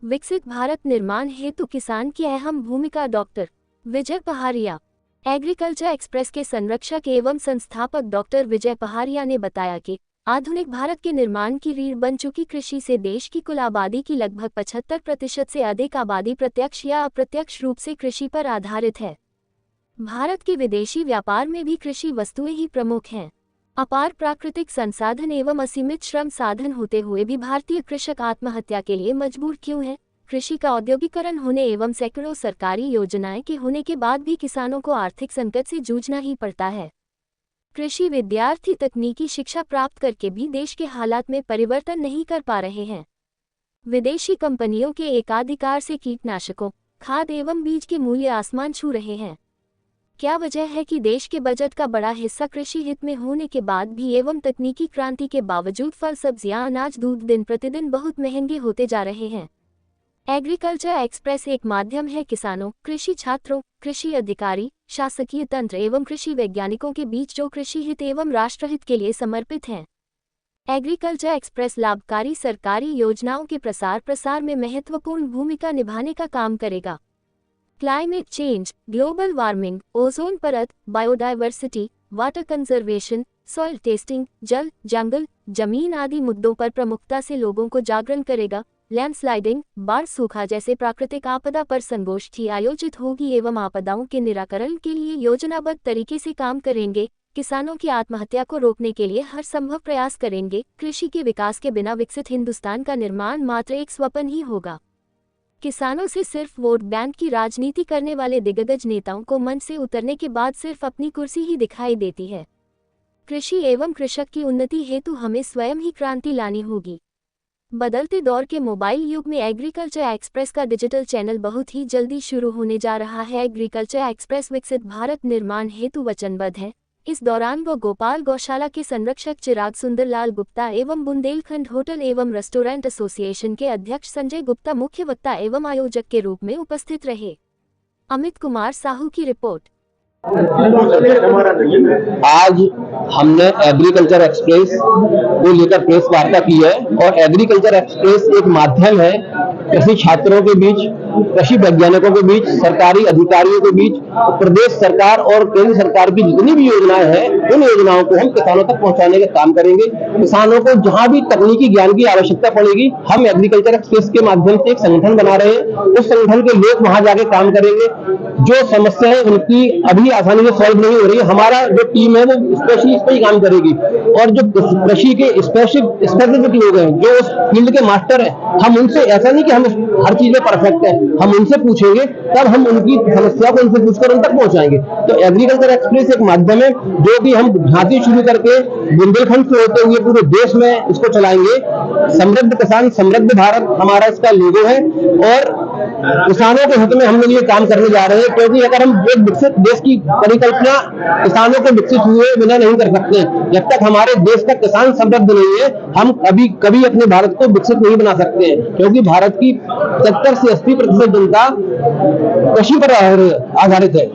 विकसित भारत निर्माण हेतु किसान की अहम भूमिका। डॉक्टर विजय पहारिया। एग्रीकल्चर एक्सप्रेस के संरक्षक एवं संस्थापक डॉक्टर विजय पहारिया ने बताया कि आधुनिक भारत के निर्माण की रीढ़ बन चुकी कृषि से देश की कुल आबादी की लगभग 75% से अधिक आबादी प्रत्यक्ष या अप्रत्यक्ष रूप से कृषि पर आधारित है। भारत के विदेशी व्यापार में भी कृषि वस्तुएं ही प्रमुख हैं। अपार प्राकृतिक संसाधन एवं असीमित श्रम साधन होते हुए भी भारतीय कृषक आत्महत्या के लिए मजबूर क्यों है? कृषि का औद्योगिकरण होने एवं सैकड़ों सरकारी योजनाएं के होने के बाद भी किसानों को आर्थिक संकट से जूझना ही पड़ता है। कृषि विद्यार्थी तकनीकी शिक्षा प्राप्त करके भी देश के हालात में परिवर्तन नहीं कर पा रहे हैं। विदेशी कंपनियों के एकाधिकार से कीटनाशकों, खाद एवं बीज के मूल्य आसमान छू रहे हैं। क्या वजह है कि देश के बजट का बड़ा हिस्सा कृषि हित में होने के बाद भी एवं तकनीकी क्रांति के बावजूद फल, सब्जियां, अनाज, दूध दिन प्रतिदिन बहुत महंगे होते जा रहे हैं? एग्रीकल्चर एक्सप्रेस एक माध्यम है किसानों, कृषि छात्रों, कृषि अधिकारी, शासकीय तंत्र एवं कृषि वैज्ञानिकों के बीच जो कृषि हित एवं राष्ट्रहित के लिए समर्पित हैं। एग्रीकल्चर एक्सप्रेस लाभकारी सरकारी योजनाओं के प्रसार में महत्वपूर्ण भूमिका निभाने का काम करेगा। Climate change, global warming, ozone परत, biodiversity, water conservation, soil testing, जल, जंगल, जमीन आदि मुद्दों पर प्रमुखता से लोगों को जागरण करेगा। लैंडस्लाइडिंग, बाढ़, सूखा जैसे प्राकृतिक आपदा पर संगोष्ठी आयोजित होगी एवं आपदाओं के निराकरण के लिए योजनाबद्ध तरीके से काम करेंगे। किसानों की आत्महत्या को रोकने के लिए हर संभव प्रयास करेंगे। कृषि के विकास के बिना विकसित हिंदुस्तान का निर्माण मात्र एक स्वप्न ही होगा। किसानों से सिर्फ वोट बैंक की राजनीति करने वाले दिग्गज नेताओं को मंच से उतरने के बाद सिर्फ अपनी कुर्सी ही दिखाई देती है। कृषि एवं कृषक की उन्नति हेतु हमें स्वयं ही क्रांति लानी होगी। बदलते दौर के मोबाइल युग में एग्रीकल्चर एक्सप्रेस का डिजिटल चैनल बहुत ही जल्दी शुरू होने जा रहा है। एग्रीकल्चर एक्सप्रेस विकसित भारत निर्माण हेतु वचनबद्ध है। इस दौरान वो गोपाल गौशाला के संरक्षक चिराग सुंदरलाल गुप्ता एवं बुंदेलखंड होटल एवं रेस्टोरेंट एसोसिएशन के अध्यक्ष संजय गुप्ता मुख्य वक्ता एवं आयोजक के रूप में उपस्थित रहे। अमित कुमार साहू की रिपोर्ट। आज हमने एग्रीकल्चर एक्सप्रेस को लेकर प्रेस वार्ता की है और एग्रीकल्चर एक्सप्रेस एक माध्यम है कृषि छात्रों के बीच, कृषि वैज्ञानिकों के बीच, सरकारी अधिकारियों के बीच, प्रदेश सरकार और केंद्र सरकार की जितनी भी योजनाएं हैं उन योजनाओं को हम किसानों तक पहुंचाने का काम करेंगे। किसानों को जहां भी तकनीकी ज्ञान की आवश्यकता पड़ेगी हम एग्रीकल्चर एक्सप्रेस के माध्यम से एक संगठन बना रहे हैं। उस संगठन के लोग वहां जाके काम करेंगे। जो समस्याएं उनकी अभी आसानी से सॉल्व नहीं हो रही है, हमारा जो टीम है वो स्पेशली इस पर ही काम करेगी। और जो कृषि के स्पेसिफिक लोग हैं, जो उस फील्ड के मास्टर हैं, हम उनसे, ऐसा नहीं कि हम हर चीज में परफेक्ट है, हम उनसे पूछेंगे तब हम उनकी समस्या को उनसे पूछकर उन तक पहुंचाएंगे। तो एग्रीकल्चर एक्सप्रेस एक माध्यम है जो कि हम झांसी शुरू करके बुंदेलखंड से होते हुए पूरे देश में इसको चलाएंगे। समृद्ध किसान समृद्ध भारत हमारा इसका लोगो है और किसानों के हित में हम लोग ये काम करने जा रहे हैं, क्योंकि अगर हम एक विकसित देश की परिकल्पना किसानों के विकसित हुए बिना नहीं कर सकते। जब तक हमारे देश का किसान समृद्ध नहीं है हम कभी अपने भारत को विकसित नहीं बना सकते हैं, क्योंकि भारत की 70 से 80% जनता कृषि पर आधारित है।